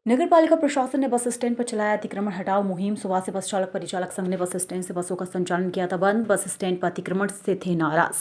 नगर पालिका प्रशासन ने बस स्टैंड पर चलाया अतिक्रमण हटाओ मुहिम। सुबह से बस चालक परिचालक संघ ने बस स्टैंड से बसों का संचालन किया था बंद। बस स्टैंड पर अतिक्रमण से थे नाराज।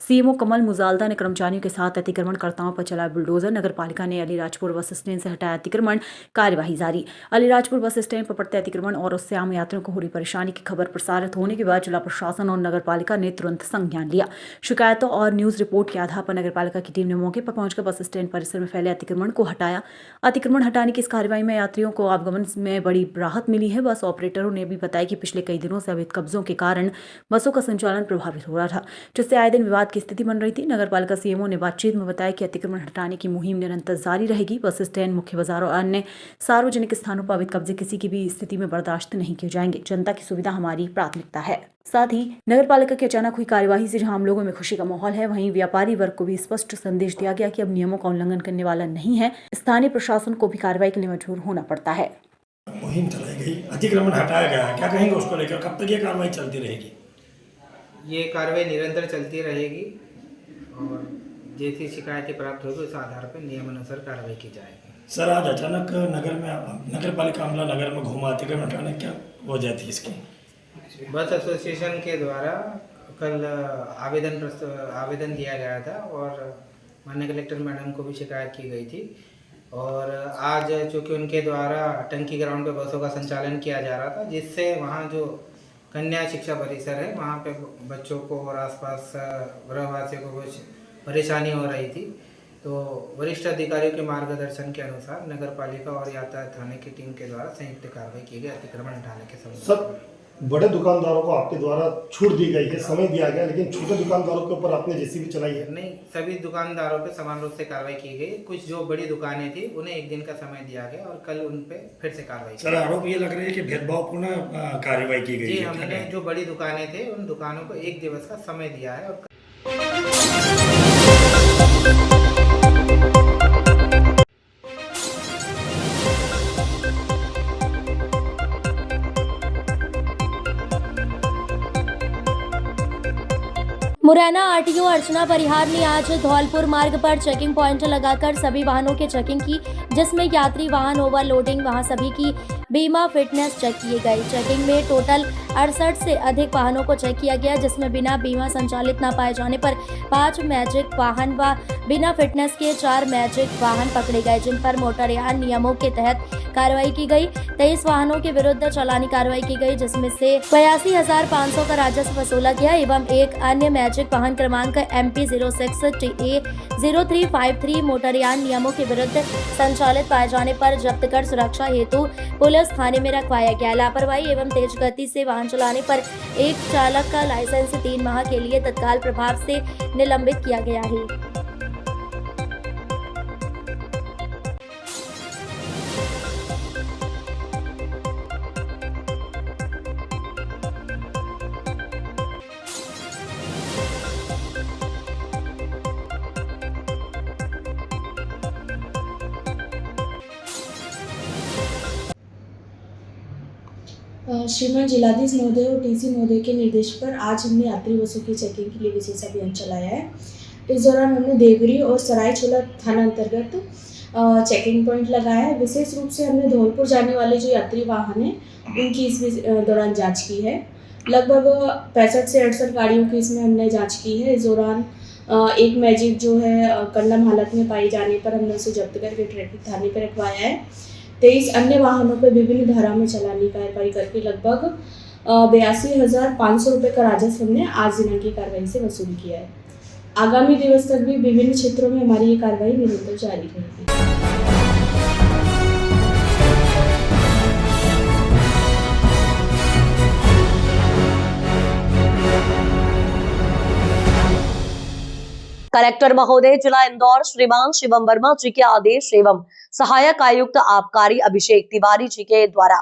सीएमओ कमल मुजालदा ने कर्मचारियों के साथ अतिक्रमणकर्ताओं पर चलाया बुलडोजर। नगर पालिका ने अलीराजपुर बस स्टैंड से हटाया अतिक्रमण, कार्यवाही जारी। अलीराजपुर बस स्टैंड पर पड़ते अतिक्रमण और उससे आम यात्रियों को हो रही परेशानी की खबर प्रसारित होने के बाद जिला प्रशासन और नगर पालिका ने तुरंत संज्ञान लिया। शिकायतों और न्यूज रिपोर्ट के आधार पर नगर पालिका की टीम ने मौके पर पहुंचकर बस स्टैंड परिसर में फैले अतिक्रमण को हटाया। अतिक्रमण हटाने की इस कार्रवाई में यात्रियों को आवागमन में बड़ी राहत मिली है। बस ऑपरेटरों ने भी बताया कि पिछले कई दिनों से अवैध कब्जों के कारण बसों का संचालन प्रभावित हो रहा था, जिससे आए दिन विवाद की स्थिति बन रही थी। नगर पालिका सीएमओ ने बातचीत में बताया कि अतिक्रमण हटाने की मुहिम निरंतर जारी रहेगी। बस स्टैंड, मुख्य बाजार और अन्य सार्वजनिक स्थानों पर अवैध कब्जे किसी की भी स्थिति में बर्दाश्त नहीं किए जाएंगे। जनता की सुविधा हमारी प्राथमिकता है। साथ ही नगर पालिका की अचानक हुई कार्यवाही से जहां आम लोगों में खुशी का माहौल है, वहीं व्यापारी वर्ग को भी स्पष्ट संदेश दिया गया कि अब नियमों का उल्लंघन करने वाला नहीं है। स्थानीय प्रशासन को भी कार्रवाई के लिए मजबूर होना पड़ता है। मुहिम चलाई गई, अतिक्रमण हटाया गया, क्या कहेंगे उसको लेकर? कब तक ये कार्रवाई चलती रहेगी? ये कार्रवाई निरंतर चलती रहेगी और जैसी शिकायतें प्राप्त होगी उस आधार पर नियमानुसार कार्रवाई की जाएगी। सर, आज अचानक नगर पालिका अमला नगर में घूमा, अतिक्रमण हटाने क्या वजह थी इसकी? बस एसोसिएशन के द्वारा कल आवेदन दिया गया था और माननीय कलेक्टर मैडम को भी शिकायत की गई थी और आज चूँकि उनके द्वारा टंकी ग्राउंड पे बसों का संचालन किया जा रहा था, जिससे वहाँ जो कन्या शिक्षा परिसर है वहाँ पे बच्चों को और आसपास रहवासियों को कुछ परेशानी हो रही थी। तो वरिष्ठ अधिकारियों के मार्गदर्शन के अनुसार नगर पालिका और यातायात थाने की टीम के द्वारा संयुक्त कार्रवाई की गई अतिक्रमण हटाने के संबंध। सर, बड़े दुकानदारों को आपके द्वारा छूट दी गई है, समय दिया गया, लेकिन छोटे दुकानदारों के ऊपर आपने जेसीबी चलाई है? नहीं, सभी दुकानदारों पे समान रूप से कार्रवाई की गई। कुछ जो बड़ी दुकानें थी उन्हें एक दिन का समय दिया गया और कल उन पे फिर से कार्रवाई सर, आरोप ये लग रहा है कि भेदभावपूर्ण कार्रवाई की गई जी, है। हमने जो बड़ी दुकानें थे उन दुकानों को एक दिवस का समय दिया है और मुरैना आरटीओ अर्चना परिहार ने आज धौलपुर मार्ग पर चेकिंग पॉइंट लगाकर सभी वाहनों की चेकिंग की, जिसमें यात्री वाहन ओवरलोडिंग वहां सभी की बीमा फिटनेस चेक किए गए। चेकिंग में टोटल 68 से अधिक वाहनों को चेक किया गया, जिसमें बिना बीमा संचालित न पाए जाने पर 5 मैजिक वाहन व बिना फिटनेस के 4 मैजिक वाहन पकड़े गए, जिन पर मोटरयान नियमों के तहत कार्रवाई की गई। 23 वाहनों के विरुद्ध चालानी कार्रवाई की गई, जिसमें से 82,500 का राजस्व वसूला गया एवं एक अन्य मैजिक वाहन क्रमांक MP 06TA 0353 मोटरयान नियमों के विरुद्ध संचालित पाए जाने पर जब्त कर सुरक्षा हेतु पुलिस थाने में रखवाया गया। लापरवाही एवं तेज गति से वाहन चलाने पर एक चालक का लाइसेंस 3 माह के लिए तत्काल प्रभाव से निलंबित किया गया है। श्रीमान जिलाधीश महोदय और टीसी महोदय के निर्देश पर आज हमने यात्री बसों की चेकिंग के लिए विशेष अभियान चलाया है। इस दौरान हमने देवरी और सरायछोला थाना अंतर्गत चेकिंग पॉइंट लगाया है। विशेष रूप से हमने धौलपुर जाने वाले जो यात्री वाहन हैं उनकी इस दौरान जांच की है। लगभग 65 से 68 गाड़ियों की इसमें हमने जाँच की है। इस दौरान एक मैजिक जो है कंडम हालत में पाई जाने पर हमने उसे जब्त करके ट्रैफिक थाने पर रखवाया है। 23 अन्य वाहनों पर विभिन्न धारा में चालानी कार्रवाई करके लगभग 82,500 रुपये का राजस्व हमने आज दिनांक की कार्रवाई से वसूल किया है। आगामी दिवस तक भी विभिन्न क्षेत्रों में हमारी ये कार्रवाई निरंतर जारी रहेगी। कलेक्टर महोदय जिला इंदौर श्रीमान शिवम वर्मा जी के आदेश एवं सहायक आयुक्त आबकारी अभिषेक तिवारी जी के द्वारा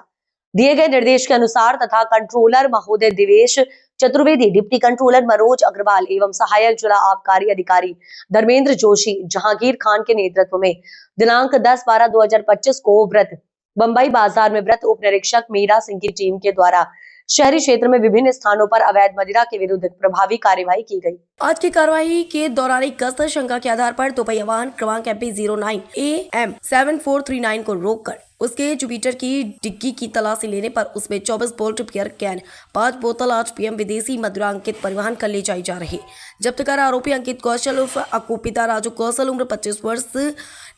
दिए गए निर्देश के अनुसार तथा कंट्रोलर महोदय दिवेश चतुर्वेदी, डिप्टी कंट्रोलर मनोज अग्रवाल एवं सहायक जिला आबकारी अधिकारी धर्मेंद्र जोशी जहांगीर खान के नेतृत्व में दिनांक 10/12/2025 को बंबई बाजार में व्रत उप निरीक्षक मीरा सिंह की टीम के द्वारा शहरी क्षेत्र में विभिन्न स्थानों पर अवैध मदिरा के विरुद्ध प्रभावी कार्यवाही की गई। आज की कार्यवाही के दौरान एक गश्त शंका के आधार पर दोपहिया वाहन क्रमांक MP 09 AM 7439 को रोककर उसके जुपिटर की डिग्गी की तलाशी लेने पर उसमें 24 बोल्ट बियर कैन, 5 बोतल 8 PM विदेशी मदिरा अंकित परिवहन कर ले जाई जा रही। जब्त कर आरोपी अंकित कौशल उर्फ अक्कू पिता राजू कौशल उम्र 25 वर्ष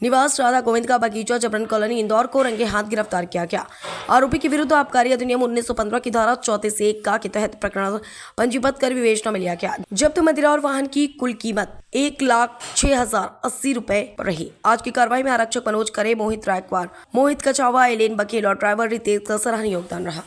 निवास राधा गोविंद का बगीचा जबरन कॉलोनी इंदौर को रंगे हाथ गिरफ्तार किया गया। आरोपी के विरुद्ध आबकारी अधिनियम 1915 की धारा 34(1) के तहत प्रकरण पंजीबद्ध कर विवेचना में लिया गया। जब्त मदिरा और वाहन की कुल कीमत 1,06,080 रुपए रही। आज की कार्रवाई में आरक्षक मनोज करे, मोहित रायकवार, मोहित कचावा, एलेन बघेल और ड्राइवर रितेश का सराहनीय योगदान रहा।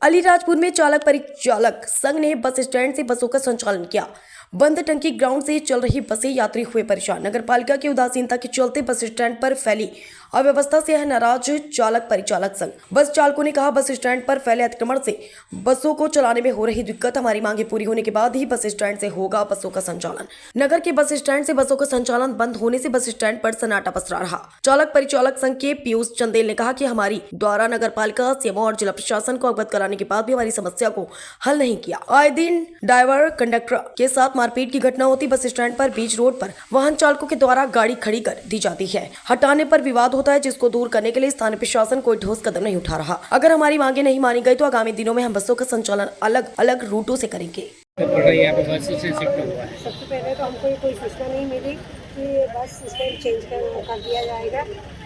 अलीराजपुर में चालक परिचालक संघ ने बस स्टैंड से बसों का संचालन किया। बंद टंकी ग्राउंड से चल रही बसें, यात्री हुए परेशान। नगर पालिका की उदासीनता के चलते बस स्टैंड पर फैली अव्यवस्था से है नाराज चालक परिचालक संघ। बस चालकों ने कहा, बस स्टैंड पर फैले अतिक्रमण से बसों को चलाने में हो रही दिक्कत, हमारी मांगे पूरी होने के बाद ही बस स्टैंड से होगा बसों का संचालन। नगर के बस स्टैंड से बसों का संचालन बंद होने से बस स्टैंड पर सन्नाटा पसरा रहा। चालक परिचालक संघ के पीयूष चंदेल ने कहा कि हमारी द्वारा नगर पालिका, सीएमओ और जिला प्रशासन को अवगत कराने के बाद भी हमारी समस्या को हल नहीं किया। आए दिन ड्राइवर कंडक्टर के साथ मारपीट की घटना होती। बस स्टैंड पर बीच रोड पर वाहन चालकों के द्वारा गाड़ी खड़ी कर दी जाती है, हटाने पर विवाद होता है, जिसको दूर करने के लिए स्थानीय प्रशासन कोई ठोस कदम नहीं उठा रहा। अगर हमारी मांगे नहीं मानी गई तो आगामी दिनों में हम बसों का संचालन अलग अलग रूटों से करेंगे। सबसे पहले तो हमको कोई सूचना नहीं मिली कि बस स्टैंड चेंज कर दिया जाएगा।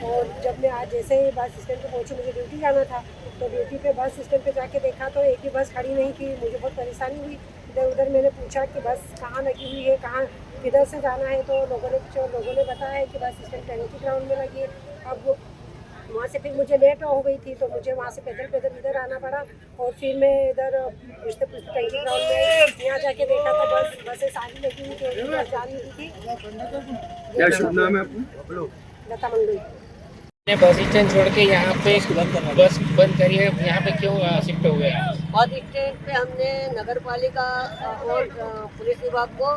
और जब मैं आज जैसे ही बस स्टैंड पे पहुंची, मुझे ड्यूटी जाना था, तो ड्यूटी पे बस स्टैंड पे जाके देखा तो एक भी बस खड़ी नहीं थी। मुझे बहुत परेशानी हुई। इधर उधर मैंने पूछा कि बस कहाँ लगी हुई है, कहाँ किधर से जाना है, तो लोगों ने बताया है कि बस स्टैंड टंकी ग्राउंड में लगी है। अब वहाँ से फिर मुझे लेट हो गई थी, तो मुझे वहाँ से पैदल इधर आना पड़ा। और फिर मैं इधर पूछते टंकी ग्राउंड में यहाँ जाके देखा तो बसें सारी लगी हुई थी, जा नहीं थी। क्या शुभ नाम है आपका? लता मंडल। बस स्टैंड छोड़ के यहाँ पे बस बंद करी है, यहाँ पे क्यों शिफ्ट हुए हैं? बस स्टैंड पे हमने नगर पालिका और पुलिस विभाग को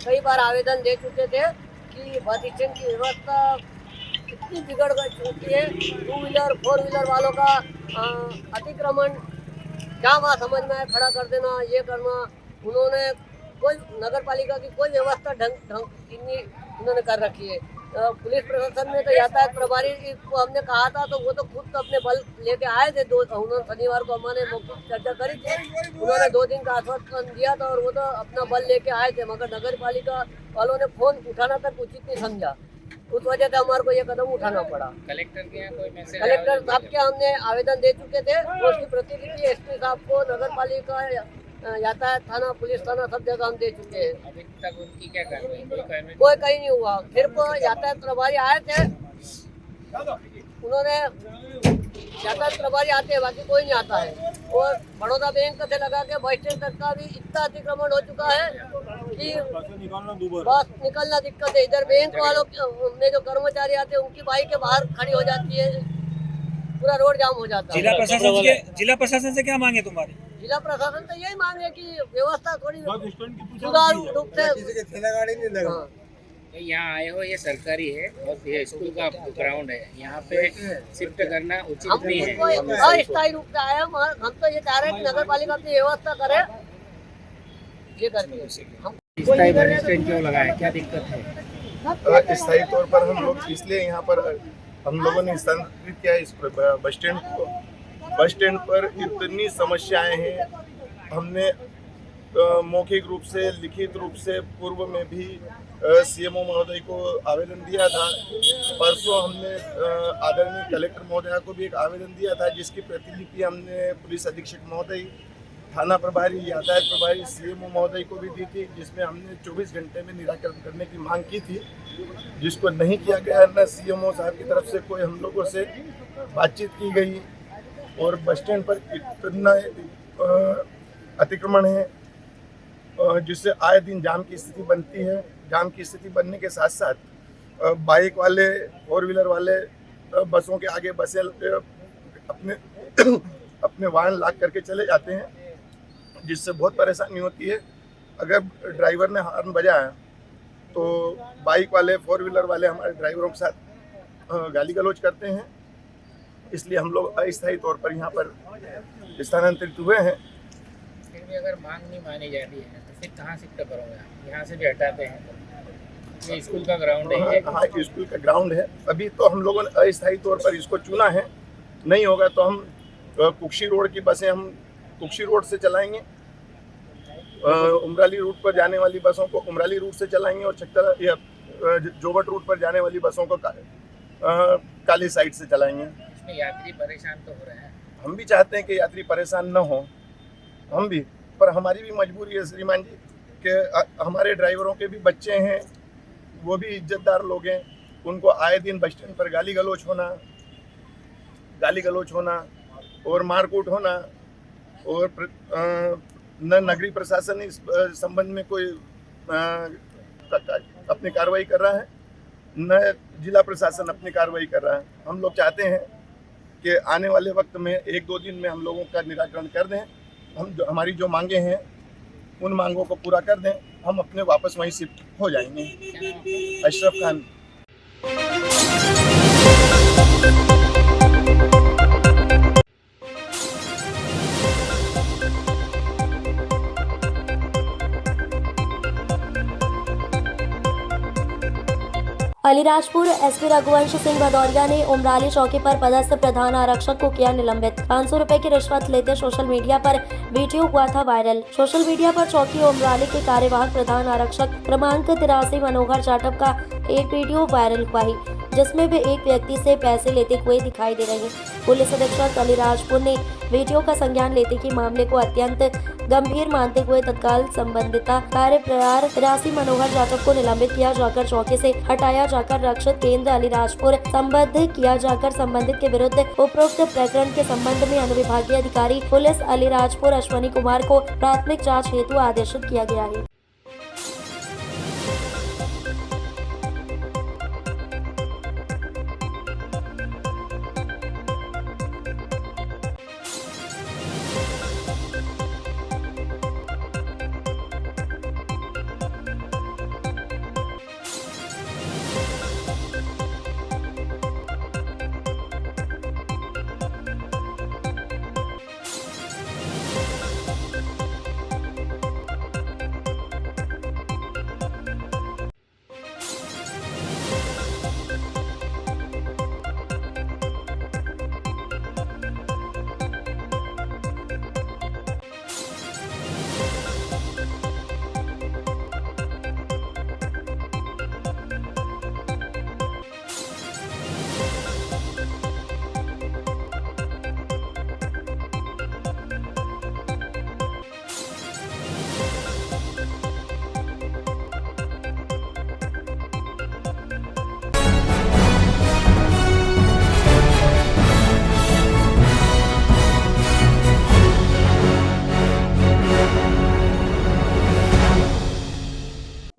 कई बार आवेदन दे चुके थे कि बस स्टैंड की व्यवस्था इतनी बिगड़ चुकी है। 2 व्हीलर 4 व्हीलर वालों का अतिक्रमण क्या वहाँ समझ में खड़ा कर देना, ये करना। उन्होंने कोई नगर पालिका की कोई व्यवस्था ढंग उन्होंने कर रखी है। पुलिस प्रशासन में तो यातायात प्रभारी को हमने कहा था, तो वो तो खुद तो अपने बल लेके आए थे। उन्होंने शनिवार को हमने मौखिक चर्चा करी थी, उन्होंने 2 दिन का आश्वासन दिया था और वो तो अपना बल लेके आए थे, मगर नगर पालिका वालों ने फोन उठाना तक उचित नहीं समझा। उस वजह से हमारे को ये कदम उठाना पड़ा। कलेक्टर के यहाँ कोई मैसेज? कलेक्टर साहब के हमने आवेदन दे चुके थे, उसकी प्रतिलिपि एसपी साहब को, नगर पालिका, यातायात थाना, पुलिस थाना, सब जगह हम दे चुके हैं। अभी तक उनकी क्या कार्रवाई? कोई कहीं नहीं हुआ। सिर्फ यातायात प्रभारी आए थे, उन्होंने यातायात प्रभारी आते हैं, बाकी कोई नहीं आता है। और बड़ौदा बैंक से लगा के बस स्टैंड तक का भी इतना अतिक्रमण हो चुका है कि बस निकलना दिक्कत है। इधर बैंक वालों में जो कर्मचारी आते हैं, उनकी बाइक के बाहर खड़ी हो जाती है, पूरा रोड जाम हो जाता है। जिला प्रशासन से क्या मांगे तुम्हारी? जिला प्रशासन तो यही मांग है कि व्यवस्था थोड़ी सुचारू रूप से। यहाँ आए हो, ये सरकारी है और ये स्कूल का ग्राउंड है, यहाँ पे शिफ्ट करना उचित नहीं है। अस्थायी रूप से आए हम तो ये चाह रहे हैं कि नगर पालिका अपनी व्यवस्था करे, ये करके स्थायी बस स्टैंड क्यों लगाया, क्या दिक्कत है? स्थायी तौर पर हम लोग इसलिए यहाँ पर हम लोगों ने स्थानांतरित किया इस बस स्टैंड को। बस स्टैंड पर इतनी समस्याएं हैं, हमने मौखिक रूप से, लिखित रूप से पूर्व में भी सीएमओ महोदय को आवेदन दिया था। परसों हमने आदरणीय कलेक्टर महोदया को भी एक आवेदन दिया था, जिसकी प्रतिलिपि हमने पुलिस अधीक्षक महोदय, थाना प्रभारी, यातायात प्रभारी, सीएमओ महोदय को भी दी थी, जिसमें हमने 24 घंटे में निराकरण करने की मांग की थी, जिसको नहीं किया गया। न सीएमओ साहब की तरफ से कोई हम लोगों से बातचीत की गई और बस स्टैंड पर इतना अतिक्रमण है जिससे आए दिन जाम की स्थिति बनती है। जाम की स्थिति बनने के साथ साथ बाइक वाले, 4 व्हीलर वाले बसों के आगे बसें अपने वाहन लाग करके चले जाते हैं, जिससे बहुत परेशानी होती है। अगर ड्राइवर ने हॉर्न बजाया तो बाइक वाले, 4 व्हीलर वाले हमारे ड्राइवरों के साथ गाली गलौज करते हैं। इसलिए हम लोग अस्थायी तौर पर यहाँ पर स्थानांतरित हुए हैं। फिर भी अगर मांग नहीं मानी जाती है तो फिर कहाँ शिफ्ट करोगे? यहाँ से भी हटाते हैं। ये स्कूल का ग्राउंड है। हाँ, स्कूल का ग्राउंड है। अभी तो हम लोगों ने अस्थायी तौर पर इसको चुना है। नहीं होगा तो हम कुक्षी रोड की बसें हम कुक्षी रोड से चलाएंगे, उमराली रूट पर जाने वाली बसों को उमराली रूट से चलाएंगे और चक्कर या जोबट रूट पर जाने वाली बसों को काली साइड से चलाएंगे। इसमें यात्री परेशान तो हो रहे हैं। हम भी चाहते हैं कि यात्री परेशान न हो, हम भी, पर हमारी भी मजबूरी है श्रीमान जी कि हमारे ड्राइवरों के भी बच्चे हैं, वो भी इज्जतदार लोग हैं। उनको आए दिन बस स्टैंड पर गाली गलौज होना और मारकूट होना, और न नगरीय प्रशासन इस संबंध में कोई अपनी कार्रवाई कर रहा है, न जिला प्रशासन अपनी कार्रवाई कर रहा है। हम लोग चाहते हैं कि आने वाले वक्त में 1-2 दिन में हम लोगों का निराकरण कर दें। हमारी जो मांगे हैं उन मांगों को पूरा कर दें, हम अपने वापस वहीं शिफ्ट हो जाएंगे। अशरफ खान। अलीराजपुर एसपी रघुवंश सिंह भदौरिया ने उमराली चौकी पर पदस्थ प्रधान आरक्षक को किया निलंबित। 500 रुपए की रिश्वत लेते सोशल मीडिया पर वीडियो हुआ था वायरल। सोशल मीडिया पर चौकी उमराली के कार्यवाहक प्रधान आरक्षक क्रमांक 83 मनोहर जाटव का एक वीडियो वायरल हुआ है, जिसमें वे एक व्यक्ति से पैसे लेते हुए दिखाई दे रहे हैं। पुलिस अधीक्षक अलीराजपुर ने वीडियो का संज्ञान लेते ही मामले को अत्यंत गंभीर मानते हुए तत्काल संबंधिता कार्यप्रभार 83 मनोहर जाटव को निलंबित किया जाकर चौकी से हटाया जाकर रक्षित केंद्र अलीराजपुर संबद्ध किया जाकर संबंधित के विरुद्ध उपरोक्त प्रकरण के संबंध में अनुविभागीय अधिकारी पुलिस अलीराजपुर अश्वनी कुमार को प्राथमिक जांच हेतु आदेशित किया गया है।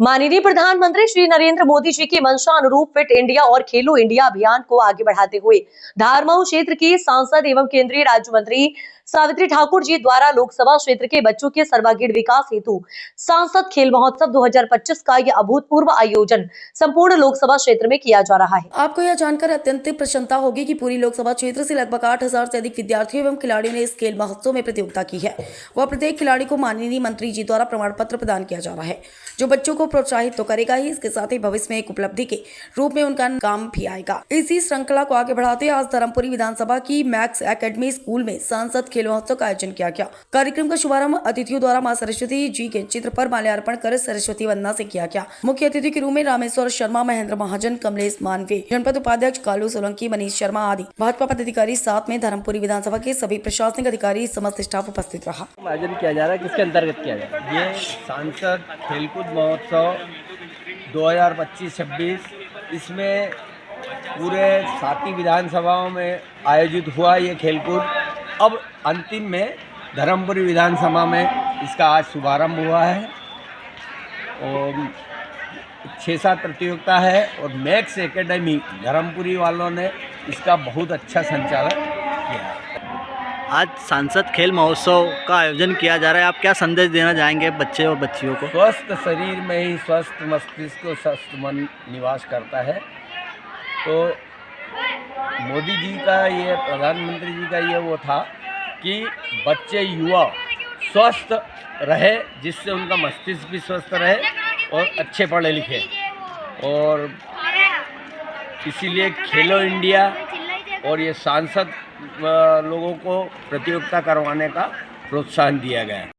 माननीय प्रधानमंत्री श्री नरेंद्र मोदी जी की मंशा अनुरूप फिट इंडिया और खेलो इंडिया अभियान को आगे बढ़ाते हुए धारमऊ क्षेत्र की सांसद एवं केंद्रीय राज्य मंत्री सावित्री ठाकुर जी द्वारा लोकसभा क्षेत्र के बच्चों के सर्वांगीण विकास हेतु सांसद खेल महोत्सव 2025 का यह अभूतपूर्व आयोजन संपूर्ण लोकसभा क्षेत्र में किया जा रहा है। आपको यह जानकर अत्यंत प्रसन्नता होगी कि पूरी लोकसभा क्षेत्र से लगभग 8000 से अधिक विद्यार्थियों एवं खिलाड़ियों ने इस खेल महोत्सव में प्रतियोगिता की है। वह प्रत्येक खिलाड़ी को माननीय मंत्री जी द्वारा प्रमाण पत्र प्रदान किया जा रहा है, जो बच्चों को प्रोत्साहित तो करेगा ही, इसके साथ ही भविष्य में एक उपलब्धि के रूप में उनका काम भी आएगा। इसी श्रृंखला को आगे बढ़ाते आज धर्मपुरी विधानसभा की मैक्स एकेडमी स्कूल में सांसद खेल महोत्सव का आयोजन किया गया। कार्यक्रम का शुभारंभ अतिथियों द्वारा मां सरस्वती जी के चित्र पर माल्यार्पण कर सरस्वती वंदना से किया गया। मुख्य अतिथि के रूप में रामेश्वर शर्मा, महेंद्र महाजन, कमलेश मानवे, जनपद उपाध्यक्ष कालू सोलंकी, मनीष शर्मा आदि भाजपा पदाधिकारी, साथ में धर्मपुरी विधानसभा के सभी प्रशासनिक अधिकारी, समस्त स्टाफ उपस्थित रहा। आयोजन किया जा रहा है, किसके अंतर्गत किया जा रहा है? ये सांसद खेलकूद महोत्सव 2025-26 इसमें पूरे 7 विधानसभाओं में आयोजित हुआ ये खेलकूद। अब अंतिम में धर्मपुरी विधानसभा में इसका आज शुभारंभ हुआ है और 6-7 प्रतियोगिता है और मैक्स एकेडमी धर्मपुरी वालों ने इसका बहुत अच्छा संचालन किया है। आज सांसद खेल महोत्सव का आयोजन किया जा रहा है, आप क्या संदेश देना चाहेंगे बच्चे और बच्चियों को? स्वस्थ शरीर में ही स्वस्थ मस्तिष्क को स्वस्थ मन निवास करता है। तो मोदी जी का ये, प्रधानमंत्री जी का ये वो था कि बच्चे युवा स्वस्थ रहे, जिससे उनका मस्तिष्क भी स्वस्थ रहे और अच्छे पढ़े लिखे। और इसीलिए खेलो इंडिया और ये सांसद लोगों को प्रतियोगिता करवाने का प्रोत्साहन दिया गया है।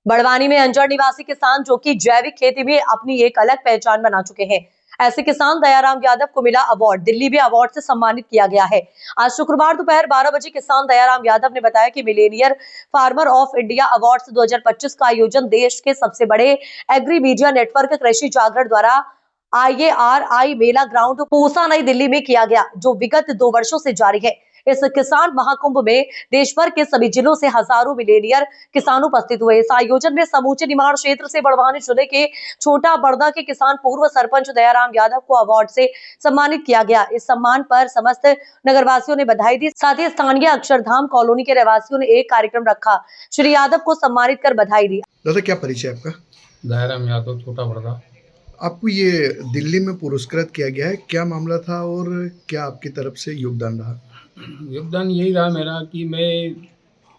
बड़वानी में अंजड़ निवासी किसान जो कि जैविक खेती में अपनी एक अलग पहचान बना चुके हैं, ऐसे किसान दयाराम यादव को मिला अवार्ड। दिल्ली में अवार्ड से सम्मानित किया गया है। आज शुक्रवार दोपहर 12 बजे किसान दयाराम यादव ने बताया कि Millionaire farmer of India awards 2025 का आयोजन देश के सबसे बड़े एग्री मीडिया नेटवर्क कृषि जागरण द्वारा IARI मेला ग्राउंड पूसा नई दिल्ली में किया गया, जो विगत 2 वर्षों से जारी है। इस किसान महाकुंभ में देश भर के सभी जिलों से हजारों मिलेनियर किसान उपस्थित हुए। इस आयोजन में समूचे निमाड़ क्षेत्र से बड़वानी जिले के छोटा बड़दा के किसान पूर्व सरपंच दयाराम यादव को अवार्ड से सम्मानित किया गया। इस सम्मान पर समस्त नगरवासियों ने बधाई दी। साथ ही स्थानीय अक्षरधाम कॉलोनी के रहवासियों ने एक कार्यक्रम रखा, श्री यादव को सम्मानित कर बधाई दी। दादा, क्या परिचय आपका? दयाराम यादव, छोटा बड़दा। आपको ये दिल्ली में पुरस्कृत किया गया है, क्या मामला था और क्या आपकी तरफ से योगदान रहा? योगदान यही रहा मेरा कि मैं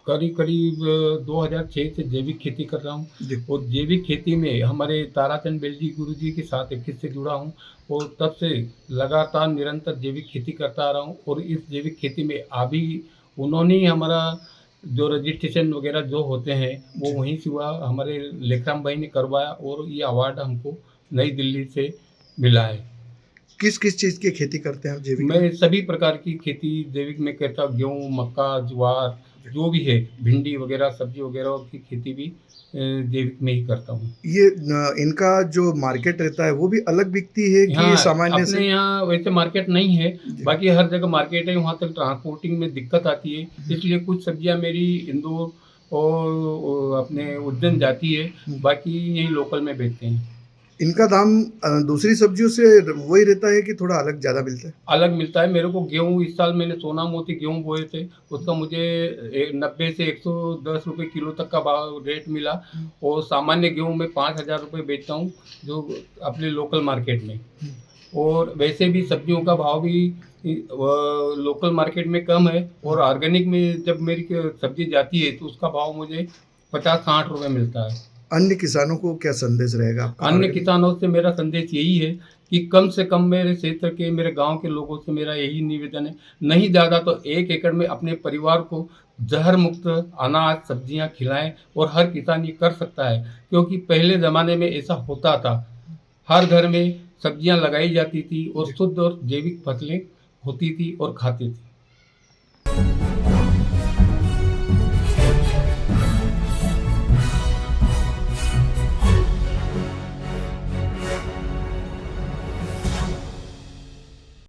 करीब 2006 से जैविक खेती कर रहा हूँ और जैविक खेती में हमारे ताराचंद बेलजी गुरुजी के साथ 21 से जुड़ा हूँ और तब से लगातार निरंतर जैविक खेती करता आ रहा हूँ। और इस जैविक खेती में अभी उन्होंने ही हमारा जो रजिस्ट्रेशन वगैरह जो होते हैं वो वहीं से हुआ, हमारे लेखराम भाई ने करवाया और ये अवार्ड हमको नई दिल्ली से मिला है। किस किस चीज़ की खेती करते हैं आप जैविक? मैं सभी प्रकार की खेती जैविक में करता हूँ। गेहूँ, मक्का, ज्वार, जो भी है, भिंडी वगैरह, सब्जी वगैरह की खेती भी जैविक में ही करता हूँ। ये इनका जो मार्केट रहता है वो भी अलग बिकती है कि सामान्य से? अपने यहाँ वैसे मार्केट नहीं है, बाकी हर जगह मार्केट है। वहाँ तक ट्रांसपोर्टिंग में दिक्कत आती है, इसलिए कुछ सब्जियाँ मेरी इंदौर और अपने उज्जैन जाती है, बाकी यही लोकल में बेचते हैं। इनका दाम दूसरी सब्जियों से वही रहता है कि थोड़ा अलग ज़्यादा मिलता है? अलग मिलता है। मेरे को गेहूँ, इस साल मैंने सोना मोती गेहूँ बोए थे, उसका मुझे 90 से 110 रुपये किलो तक का भाव रेट मिला और सामान्य गेहूँ में 5000 रुपये बेचता हूँ जो अपने लोकल मार्केट में। और वैसे भी सब्जियों का भाव भी लोकल मार्केट में कम है और ऑर्गेनिक में जब मेरी सब्जी जाती है तो उसका भाव मुझे 50-60 रुपये मिलता है। अन्य किसानों को क्या संदेश रहेगा आपका? अन्य किसानों से मेरा संदेश यही है कि कम से कम मेरे क्षेत्र के, मेरे गांव के लोगों से मेरा यही निवेदन है, नहीं ज़्यादा तो 1 एकड़ में अपने परिवार को जहर मुक्त अनाज सब्जियां खिलाएं। और हर किसान ये कर सकता है, क्योंकि पहले ज़माने में ऐसा होता था, हर घर में सब्जियां लगाई जाती थी और शुद्ध और जैविक फसलें होती थी और खाते थे।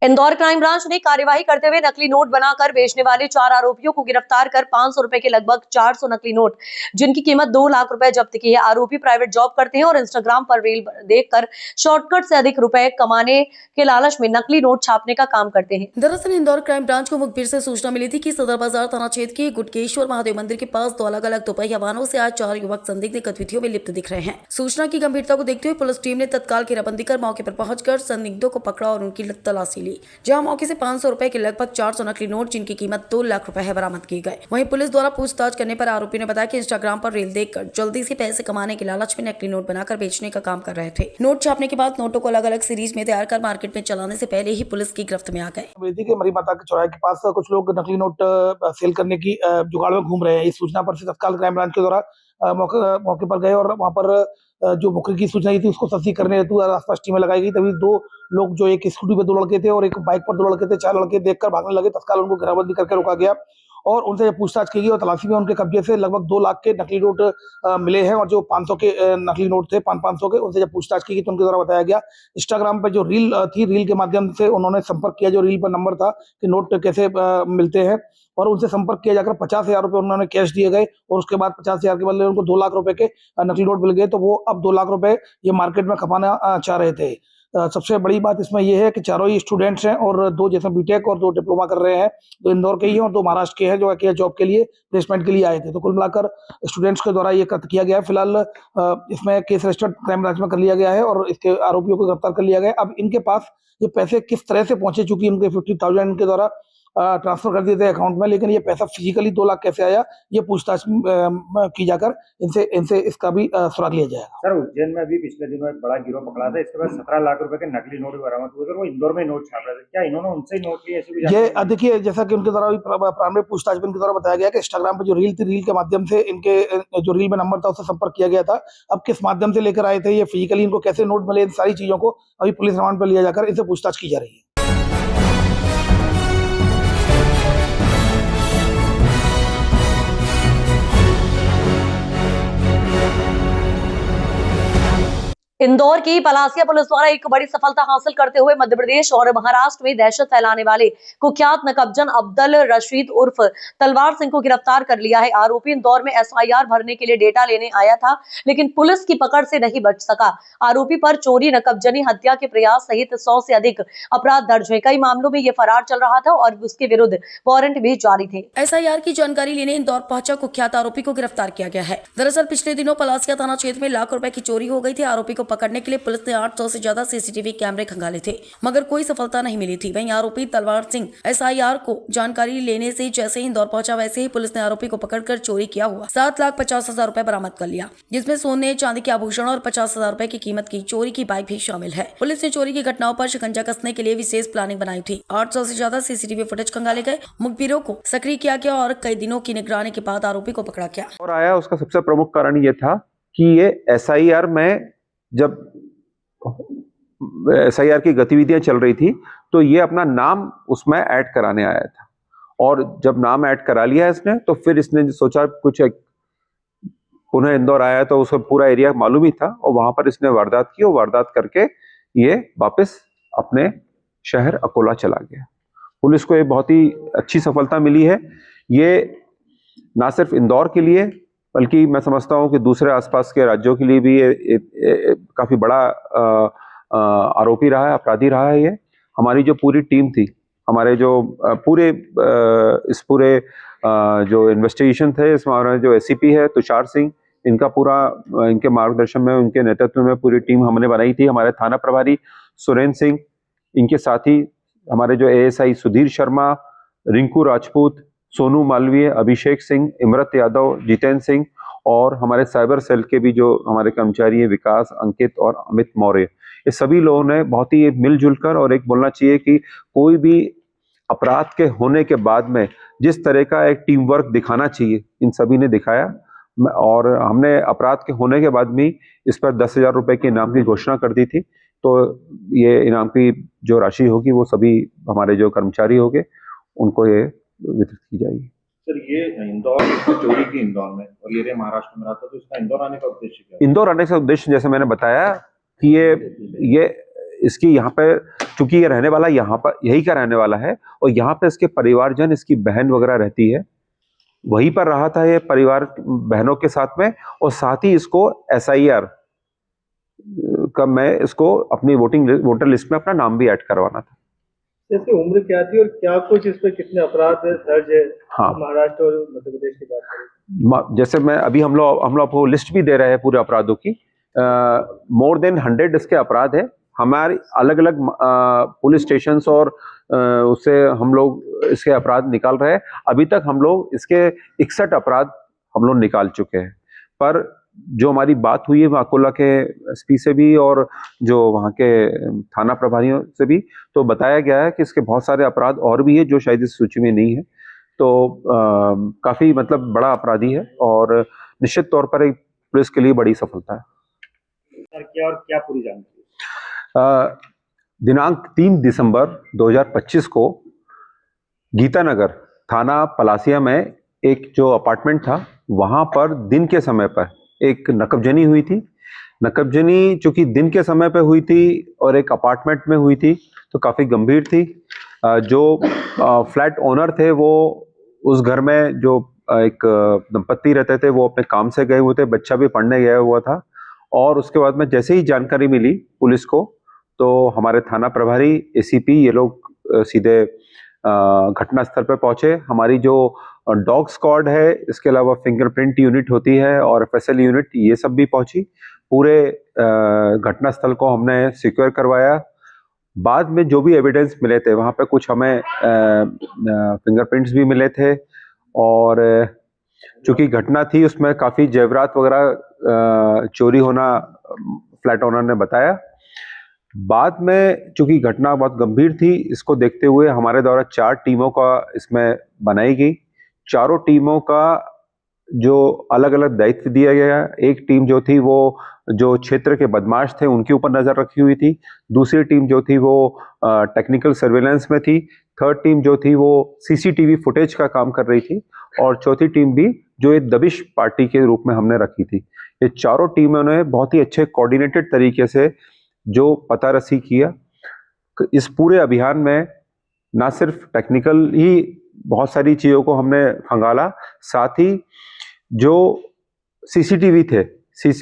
इंदौर क्राइम ब्रांच ने कार्यवाही करते हुए नकली नोट बनाकर बेचने वाले 4 आरोपियों को गिरफ्तार कर 500 रुपए के लगभग 400 नकली नोट, जिनकी कीमत 2 लाख रुपए जब्त की है। आरोपी प्राइवेट जॉब करते हैं और इंस्टाग्राम पर रील देखकर शॉर्टकट से अधिक रुपए कमाने के लालच में नकली नोट छापने का काम करते हैं। दरअसल इंदौर क्राइम ब्रांच को मुखबिर से सूचना मिली थी कि सदर बाजार थाना क्षेत्र के गुटकेश्वर महादेव मंदिर के पास 2 अलग अलग दोपहिया वाहनों से आज 4 युवक संदिग्ध गतिविधियों में लिप्त दिख रहे हैं। सूचना की गंभीरता को देखते हुए पुलिस टीम ने तत्काल घेराबंदी कर मौके पर पहुंचकर संदिग्धों को पकड़ा और उनकी तलाशी ली। ली, जहां मौके से 500 रुपए के लगभग 400 नकली नोट जिनकी कीमत 2 लाख रुपए है बरामद किए गए। वहीं पुलिस द्वारा पूछताछ करने पर आरोपी ने बताया कि इंस्टाग्राम पर रील देखकर जल्दी से पैसे कमाने के लालच में नकली नोट बनाकर बेचने का काम कर रहे थे। नोट छापने के बाद नोटों को अलग अलग सीरीज में तैयार कर मार्केट में चलाने से पहले ही पुलिस की गिरफ्त में आ गए। बेटी के मरी माता के चौराहे के पास कुछ लोग नकली नोट सेल करने की जुगाड़ में घूम रहे हैं। इस सूचना पर से तत्काल क्राइम ब्रांच के द्वारा मौके पर गए और वहां पर जो मुखबिर की सूचना थी उसको तस्दीक करने हेतु आसपास टीमें लगाई गई। तभी दो लोग जो एक स्कूटी पे 2 लड़के थे और एक बाइक पर 2 लड़के थे, 4 लड़के देखकर भागने लगे। तत्काल उनको घेराबंदी करके रोका गया और उनसे पूछताछ की गई और तलाशी में उनके कब्जे से लगभग 2 लाख के नकली नोट मिले हैं और जो 500 के नकली नोट थे 500 के, उनसे जब पूछताछ की गई तो उनके द्वारा बताया गया इंस्टाग्राम पर जो रील थी, रील के माध्यम से उन्होंने संपर्क किया। जो रील पर नंबर था कि नोट कैसे मिलते हैं और उनसे संपर्क किया जाकर 50,000 रुपए उन्होंने कैश दिए गए और उसके बाद 50,000 के बदले उनको 2 लाख रुपए के नकली नोट मिल गए। तो वो अब 2 लाख रुपए ये मार्केट में खपाना चाह रहे थे। सबसे बड़ी बात इसमें यह है कि चारों ही स्टूडेंट्स हैं और 2 जैसे बीटेक और 2 डिप्लोमा कर रहे हैं, 2 इंदौर के ही हैं और 2 महाराष्ट्र के हैं जो कि जॉब के लिए प्लेसमेंट के लिए आए थे। तो कुल मिलाकर स्टूडेंट्स के द्वारा ये कृत्य किया गया है। फिलहाल इसमें केस रजिस्टर्ड क्राइम ब्रांच में कर लिया गया है और इसके आरोपियों को गिरफ्तार कर लिया गया है। अब इनके पास ये पैसे किस तरह से पहुंचे, चूंकि इनके 50,000 इनके द्वारा ट्रांसफर कर दिए थे अकाउंट में, लेकिन ये पैसा फिजिकली 2 लाख कैसे आया ये पूछताछ की जाकर इनसे इसका भी सुराग लिया जाएगा। सर, उज्जैन में अभी पिछले दिनों एक बड़ा गिरोह पकड़ा था, इसके बाद 17 लाख रुपए के नकली नोट बरामद हुए थे। वो इंदौर में नोट छाप रहे थे, क्या इन्होंने उनसे ही नोट लिए? ये देखिए, जैसा कि उनके द्वारा प्रारंभिक पूछताछ में इनके द्वारा बताया गया कि इंस्टाग्राम पर जो रील थी, रील के माध्यम से इनके जो रील में नंबर था उससे संपर्क किया गया था। अब किस माध्यम से लेकर आए थे, ये फिजिकली इनको कैसे नोट मिले, इन सारी चीजों को अभी पुलिस रिमांड पर लिया जाकर इनसे पूछताछ की जा रही है। इंदौर की पलासिया पुलिस द्वारा एक बड़ी सफलता हासिल करते हुए मध्य प्रदेश और महाराष्ट्र में दहशत फैलाने वाले कुख्यात नकबजन अब्दुल रशीद उर्फ तलवार सिंह को गिरफ्तार कर लिया है। आरोपी इंदौर में एफआईआर भरने के लिए डेटा लेने आया था, लेकिन पुलिस की पकड़ से नहीं बच सका। आरोपी पर चोरी, नकबजनी, हत्या के प्रयास सहित 100 से अधिक अपराध दर्ज है। कई मामलों में ये फरार चल रहा था और उसके विरुद्ध वारंट भी जारी थे। एसआईआर की जानकारी लेने इंदौर पहुंचा कुख्यात आरोपी को गिरफ्तार किया गया है। दरअसल पिछले दिनों पलासिया थाना क्षेत्र में लाख रुपए की चोरी हो गई थी। आरोपी को पकड़ने के लिए पुलिस ने 800 से ज्यादा सीसीटीवी कैमरे खंगाले थे, मगर कोई सफलता नहीं मिली थी। वहीं आरोपी तलवार सिंह एसआईआर को जानकारी लेने से जैसे ही इंदौर पहुंचा, वैसे ही पुलिस ने आरोपी को पकड़कर चोरी किया हुआ 7,50,000 रुपए बरामद कर लिया, जिसमें सोने, चांदी के आभूषण और 50,000 रुपए की कीमत की चोरी की बाइक भी शामिल है। पुलिस ने चोरी की घटनाओं पर शिकंजा कसने के लिए विशेष प्लानिंग बनाई थी। 800 से ज्यादा सीसीटीवी फुटेज खंगाले गए, मुखबिरों को सक्रिय किया गया और कई दिनों की निगरानी के बाद आरोपी को पकड़ा गया। और आया उसका सबसे प्रमुख कारण ये था कि ये एसआईआर में जब एसआईआर की गतिविधियां चल रही थी तो ये अपना नाम उसमें ऐड कराने आया था और जब नाम ऐड करा लिया इसने तो फिर इसने सोचा कुछ पुनः इंदौर आया तो उसको पूरा एरिया मालूम ही था और वहां पर इसने वारदात की और वारदात करके ये वापस अपने शहर अकोला चला गया। पुलिस को ये बहुत ही अच्छी सफलता मिली है। ये ना सिर्फ इंदौर के लिए बल्कि मैं समझता हूं कि दूसरे आसपास के राज्यों के लिए भी ये काफी बड़ा आरोपी रहा है, अपराधी रहा है। ये हमारी जो पूरी टीम थी, हमारे जो इस पूरे जो इन्वेस्टिगेशन थे, इसमें हमारा जो एसीपी है तुषार सिंह, इनके मार्गदर्शन में, उनके नेतृत्व में पूरी टीम हमने बनाई थी। हमारे थाना प्रभारी सुरेंद्र सिंह, इनके साथ ही हमारे जो एएसआई सुधीर शर्मा, रिंकू राजपूत, सोनू मालवीय, अभिषेक सिंह, इमरत यादव, जितेंद्र सिंह और हमारे साइबर सेल के भी जो हमारे कर्मचारी हैं विकास, अंकित और अमित मौर्य, ये सभी लोगों ने बहुत ही मिलजुल कर, और एक बोलना चाहिए कि कोई भी अपराध के होने के बाद में जिस तरह का एक टीम वर्क दिखाना चाहिए, इन सभी ने दिखाया। और हमने अपराध के होने के बाद भी इस पर 10,000 रुपए के इनाम की घोषणा कर दी थी। तो ये इनाम की जो राशि होगी वो सभी हमारे जो कर्मचारी होंगे उनको ये वितरित की जाएगी। सर, ये इंदौर चोरी की इंदौर में और ये महाराष्ट्र में रहा था, तो इसका इंदौर आने का उद्देश्य क्या है? इंदौर आने का उद्देश्य जैसे मैंने बताया कि ये इसकी यहाँ पे, चूंकि ये रहने वाला यहाँ पर यही का रहने वाला है और यहाँ पे इसके परिवारजन, इसकी बहन वगैरह रहती है, वहीं पर रहा था ये परिवार बहनों के साथ में, और साथ ही इसको एसआईआर का मैं इसको अपनी वोटर लिस्ट में अपना नाम भी ऐड करवाना था। इसकी उम्र क्या थी और क्या कुछ इस पे कितने अपराध दर्ज है? हाँ, महाराष्ट्र और मध्य प्रदेश की बात करें, जैसे मैं अभी हम लोग आपको लिस्ट भी दे रहे हैं पूरे अपराधों की। मोर देन 100 इसके अपराध है हमारी अलग अलग पुलिस स्टेशन और उससे हम लोग इसके अपराध निकाल रहे हैं। अभी तक हम लोग इसके 61 अपराध हम लोग निकाल चुके हैं। पर जो हमारी बात हुई है अकोला के एसपी से भी और जो वहाँ के थाना प्रभारियों से भी, तो बताया गया है कि इसके बहुत सारे अपराध और भी है जो शायद इस सूची में नहीं है। तो काफी मतलब बड़ा अपराधी है और निश्चित तौर पर एक पुलिस के लिए बड़ी सफलता है। क्या पूरी जानकारी? दिनांक 3 दिसंबर 2025 को गीतानगर थाना पलासिया में एक जो अपार्टमेंट था वहां पर दिन के समय पर एक नकबजनी हुई थी। नकबजनी चूंकि दिन के समय पे हुई थी और एक अपार्टमेंट में हुई थी तो काफी गंभीर थी। जो फ्लैट ओनर थे वो उस घर में जो एक दंपत्ति रहते थे वो अपने काम से गए हुए थे, बच्चा भी पढ़ने गया हुआ था। और उसके बाद में जैसे ही जानकारी मिली पुलिस को तो हमारे थाना प्रभारी एसीपी ये लोग सीधे घटनास्थल पर पहुंचे। हमारी जो डॉग स्क्वाड है, इसके अलावा फिंगरप्रिंट यूनिट होती है और एफएसएल यूनिट, ये सब भी पहुंची। पूरे घटनास्थल को हमने सिक्योर करवाया। बाद में जो भी एविडेंस मिले थे वहाँ पे कुछ हमें फिंगरप्रिंट्स भी मिले थे और चूंकि घटना थी उसमें काफ़ी जेवरात वगैरह चोरी होना फ्लैट ओनर ने बताया। बाद में चूंकि घटना बहुत गंभीर थी, इसको देखते हुए हमारे द्वारा 4 टीमों का इसमें बनाई गई। चारों टीमों का जो अलग अलग दायित्व दिया गया। एक टीम जो थी वो जो क्षेत्र के बदमाश थे उनके ऊपर नजर रखी हुई थी। दूसरी टीम जो थी वो टेक्निकल सर्वेलेंस में थी। थर्ड टीम जो थी वो सीसीटीवी फुटेज का काम कर रही थी और चौथी टीम भी जो एक दबिश पार्टी के रूप में हमने रखी थी। ये चारों टीमों ने बहुत ही अच्छे कोऑर्डिनेटेड तरीके से जो पता रसी किया। इस पूरे अभियान में ना सिर्फ टेक्निकल ही बहुत सारी चीज़ों को हमने खंगाला, साथ ही जो सीसीटीवी थे,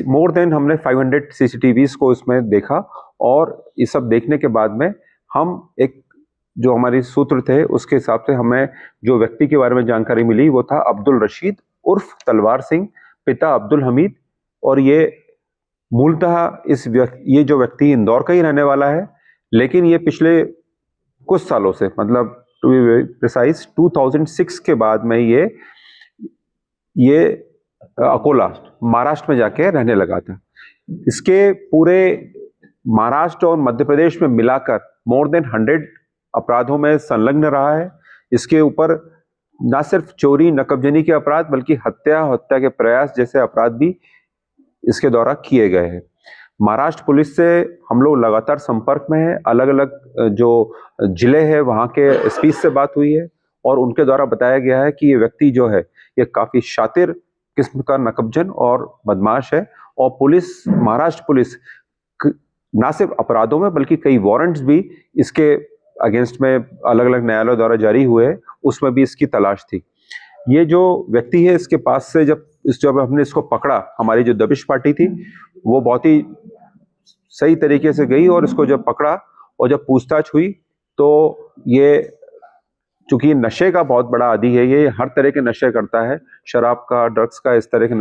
मोर देन हमने 500 सीसीटीवीज को इसमें देखा। और ये सब देखने के बाद में हम एक जो हमारी सूत्र थे उसके हिसाब से हमें जो व्यक्ति के बारे में जानकारी मिली वो था अब्दुल रशीद उर्फ तलवार सिंह, पिता अब्दुल हमीद। और ये मूलतः ये जो व्यक्ति इंदौर का ही रहने वाला है, लेकिन ये पिछले कुछ सालों से मतलब टू बी प्रिसाइज 2006 के बाद में ये अकोला महाराष्ट्र में जाके रहने लगा था। इसके पूरे महाराष्ट्र और मध्य प्रदेश में मिलाकर मोर देन 100 अपराधों में संलग्न रहा है। इसके ऊपर न सिर्फ चोरी नकबजनी के अपराध बल्कि हत्या के प्रयास जैसे अपराध भी इसके द्वारा किए गए हैं। महाराष्ट्र पुलिस से हम लोग लगातार संपर्क में हैं। अलग अलग जो जिले हैं वहाँ के एसपी से बात हुई है और उनके द्वारा बताया गया है कि ये व्यक्ति जो है ये काफ़ी शातिर किस्म का नकबजन और बदमाश है। और पुलिस, महाराष्ट्र पुलिस ना सिर्फ अपराधों में बल्कि कई वारंट्स भी इसके अगेंस्ट में अलग अलग न्यायालयों द्वारा जारी हुए हैं, उसमें भी इसकी तलाश थी। ये जो व्यक्ति है इसके पास से जब हमने इसको पकड़ा, हमारी जो दबिश पार्टी थी वो बहुत ही सही तरीके से गई और इसको जब पकड़ा और जब पूछताछ हुई तो ये चूंकि नशे का बहुत बड़ा आदी है, ये हर तरह के नशे करता है, शराब का, ड्रग्स का, इस तरह के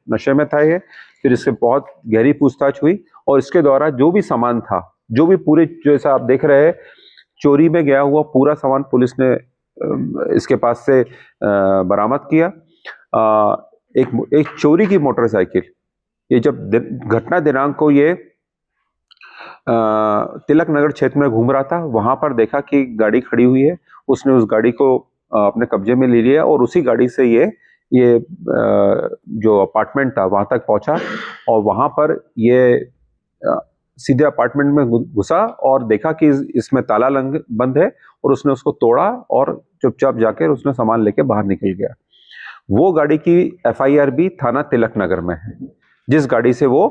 नशे में था ये। फिर इससे बहुत गहरी पूछताछ हुई और इसके द्वारा जो भी सामान था, जो भी पूरे जैसा आप देख रहे हैं चोरी में गया हुआ पूरा सामान पुलिस ने इसके पास से बरामद किया। एक चोरी की मोटरसाइकिल, ये जब घटना दिनांक को ये तिलक नगर क्षेत्र में घूम रहा था, वहां पर देखा कि गाड़ी खड़ी हुई है। उसने उस गाड़ी को अपने कब्जे में ले लिया और उसी गाड़ी से ये जो अपार्टमेंट था वहां तक पहुंचा और वहां पर ये सीधे अपार्टमेंट में घुसा और देखा कि इसमें ताला बंद है और उसने उसको तोड़ा और चुपचाप जाकर उसने सामान लेके बाहर निकल गया। वो गाड़ी की एफआईआर भी थाना तिलक नगर में है, जिस गाड़ी से वो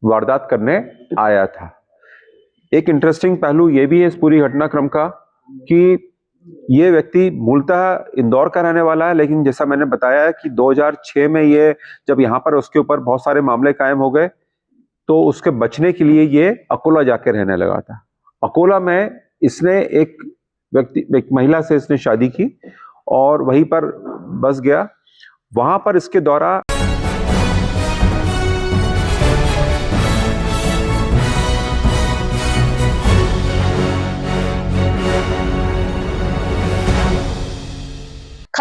वारदात करने आया था। एक इंटरेस्टिंग पहलू ये भी है इस पूरी घटनाक्रम का कि ये व्यक्ति मूलतः इंदौर का रहने वाला है, लेकिन जैसा मैंने बताया है कि 2006 में ये जब यहाँ पर उसके ऊपर बहुत सारे मामले कायम हो गए तो उसके बचने के लिए ये अकोला जाके रहने लगा था। अकोला में इसने एक महिला से इसने शादी की और वहीं पर बस गया। वहां पर इसके द्वारा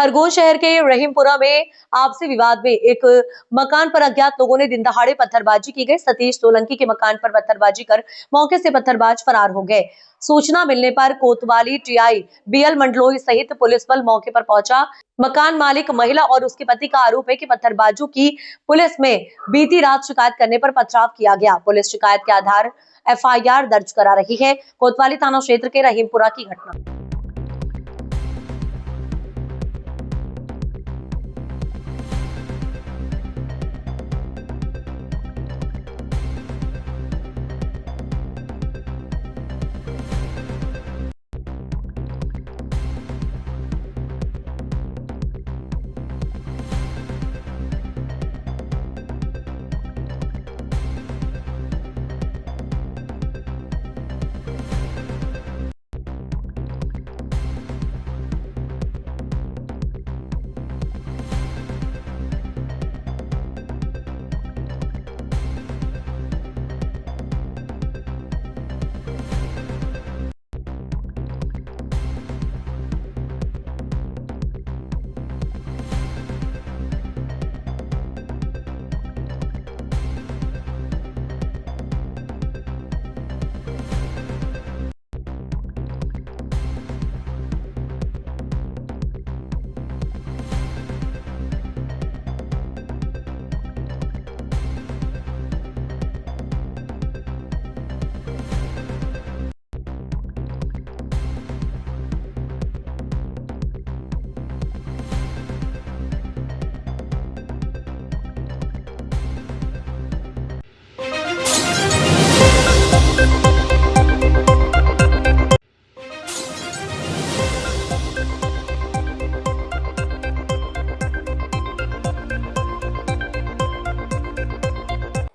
खरगोन शहर के रहीमपुरा में आपसी विवाद में एक मकान पर अज्ञात लोगों ने दिन दहाड़े पत्थरबाजी की गई। सतीश सोलंकी के मकान पर पत्थरबाजी कर मौके से पत्थरबाज फरार हो गए। सूचना मिलने पर कोतवाली टीआई बीएल मंडलोई सहित पुलिस बल मौके पर पहुंचा। मकान मालिक महिला और उसके पति का आरोप है कि पत्थरबाजों की पुलिस में बीती रात शिकायत करने पर पथराव किया गया। पुलिस शिकायत के आधार एफआईआर दर्ज करा रही है। कोतवाली थाना क्षेत्र के रहीमपुरा की घटना।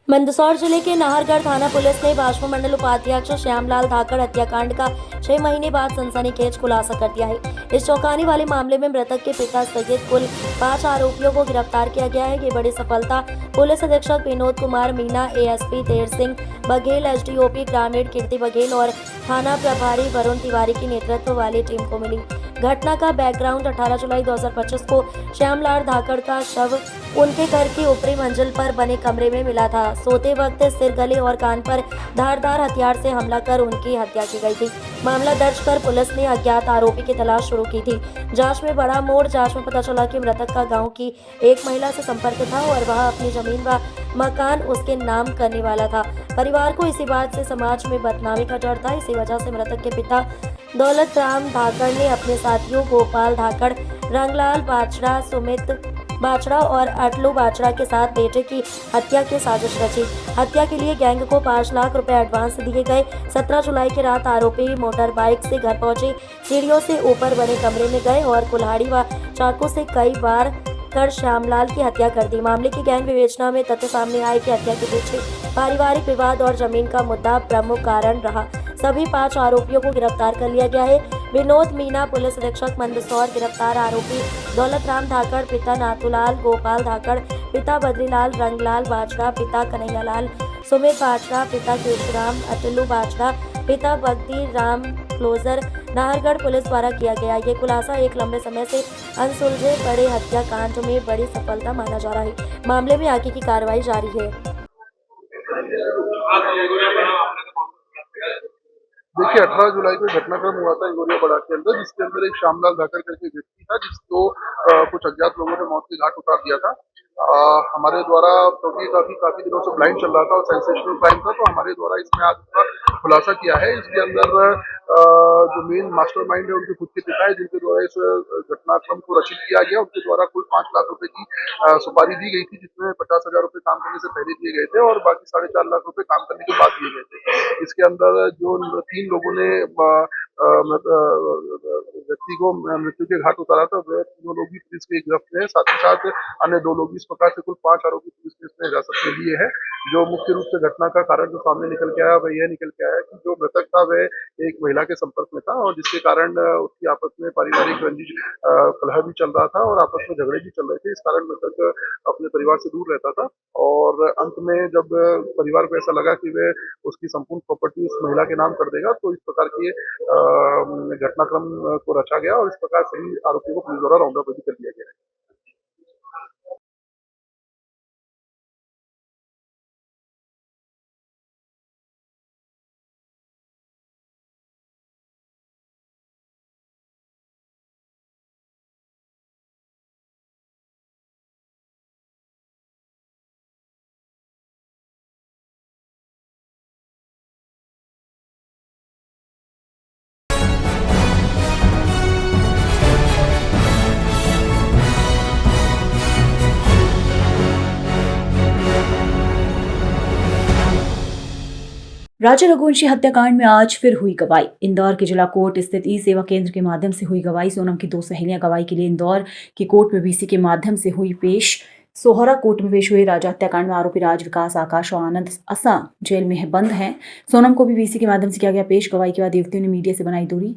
मंदसौर जिले के नाहरगढ़ थाना पुलिस ने भाजपा मंडल उपाध्यक्ष श्यामलाल धाकड़ हत्याकांड का 6 महीने बाद सनसनीखेज खुलासा कर दिया है। इस चौंकाने वाले मामले में मृतक के पिता सहित कुल 5 आरोपियों को गिरफ्तार किया गया है। ये बड़ी सफलता पुलिस अधीक्षक विनोद कुमार मीना, एएसपी देर सिंह बघेल, एसडीओपी ग्रामीण कीर्ति बघेल और थाना प्रभारी वरुण तिवारी की नेतृत्व वाली टीम को मिली। घटना का बैकग्राउंड 18 जुलाई 2025 को श्यामलाल धाकड़ का शव उनके घर की ऊपरी मंजिल पर बने कमरे में मिला था। सोते वक्त सिर, गले और कान पर धारदार हथियार से हमला कर उनकी हत्या की गई थी। मामला दर्ज कर पुलिस ने अज्ञात आरोपी की तलाश शुरू की थी। जांच में बड़ा मोड़। जांच में पता चला कि मृतक का गांव की एक महिला से संपर्क था और वह अपनी जमीन व मकान उसके नाम करने वाला था। परिवार को इसी बात से समाज में बदनामी का डर था। इसी वजह से मृतक के पिता दौलत राम धाकड़ ने अपने साथियों गोपाल धाकड़, रंगलाल बाचड़ा, सुमित बाचड़ा और अटलू बाचड़ा के साथ बेटे की हत्या की साजिश रची। हत्या के लिए गैंग को 5 लाख रुपए एडवांस दिए गए। 17 जुलाई की रात आरोपी मोटर बाइक से घर पहुंचे, सीढ़ियों से ऊपर बने कमरे में गए और कुल्हाड़ी व चाकू से कई बार कर श्यामलाल की हत्या कर दी। मामले की गैंग विवेचना में तथ्य सामने आए कि हत्या के पीछे पारिवारिक विवाद और जमीन का मुद्दा प्रमुख कारण रहा। सभी 5 आरोपियों को गिरफ्तार कर लिया गया है। विनोद मीना पुलिस अधीक्षक मंदसौर, गिरफ्तार आरोपी दौलत राम धाकड़, पिता नाथूलाल, गोपाल धाकड़, पिता बद्रीलाल, रंगलाल बाचड़ा, पिता कन्हैयालाल, सुमित बाचड़ा, पिता केशराम, अटलू बाचड़ा, पिता बगदी राम क्लोजर नाहरगढ़ पुलिस द्वारा किया गया। ये खुलासा एक लंबे समय से अनसुलझे बड़े हत्याकांड में बड़ी सफलता माना जा रहा है। मामले में आगे की कार्रवाई जारी है। देखिए 18 जुलाई को घटनाक्रम हुआ था इंगोरिया बड़ा के अंदर, जिसके अंदर एक श्यामलाल धाकड़ करके व्यक्ति था जिसको कुछ अज्ञात लोगों ने मौत के घाट उतार दिया था। हमारे द्वारा क्योंकि काफी दिनों से ब्लाइंड चल रहा था और सेंसेशनल क्राइम था, तो हमारे द्वारा इसमें आज का खुलासा किया है। इसके अंदर जो मेन मास्टरमाइंड है उनके खुद के पिता है, जिनके द्वारा इस घटनाक्रम को रचित किया गया। उनके द्वारा कुल 5 लाख रुपए की सुपारी दी गई थी, जिसमें 50,000 रुपए काम करने से पहले दिए गए थे और बाकी 4.5 लाख रुपए काम करने के बाद दिए गए थे। इसके अंदर जो 3 लोगों ने व्यक्ति को मृत्यु के घाट उतारा था, वह 2 लोग भी पुलिस के गिरफ्त में है। साथ ही साथ अन्य 2 लोग इस प्रकार से कुल 5 आरोपी पुलिस ने इसमें हिरासत में लिए हैं, जो मुख्य रूप से घटना का कारण जो सामने निकल के आया वह यह निकल के आया कि जो मृतक था वह एक महिला के संपर्क में था और जिसके कारण उसकी आपस में पारिवारिक रंजिश कलह भी चल रहा था और आपस में झगड़े भी चल रहे थे। इस कारण मृतक अपने परिवार से दूर रहता था और अंत में जब परिवार को ऐसा लगा कि वह उसकी संपूर्ण प्रॉपर्टी उस महिला के नाम कर देगा तो इस प्रकार की घटनाक्रम को रचा गया और इस प्रकार सभी आरोपियों को पुलिस द्वारा राउंड अप कर दिया गया है। राजा रघुवंशी हत्याकांड में आज फिर हुई गवाही। इंदौर के जिला कोर्ट स्थित ई सेवा केंद्र के माध्यम से हुई गवाही। सोनम की 2 सहेलियां गवाही के लिए इंदौर की कोर्ट में वीसी के माध्यम से हुई पेश। सोहरा कोर्ट में पेश हुए। राजा हत्याकांड में आरोपी राज, विकास, आकाश और आनंद असम जेल में बंद हैं। सोनम को भी वीसी के माध्यम से किया गया पेश। गवाही के बाद युवतियों ने मीडिया से बनाई दूरी।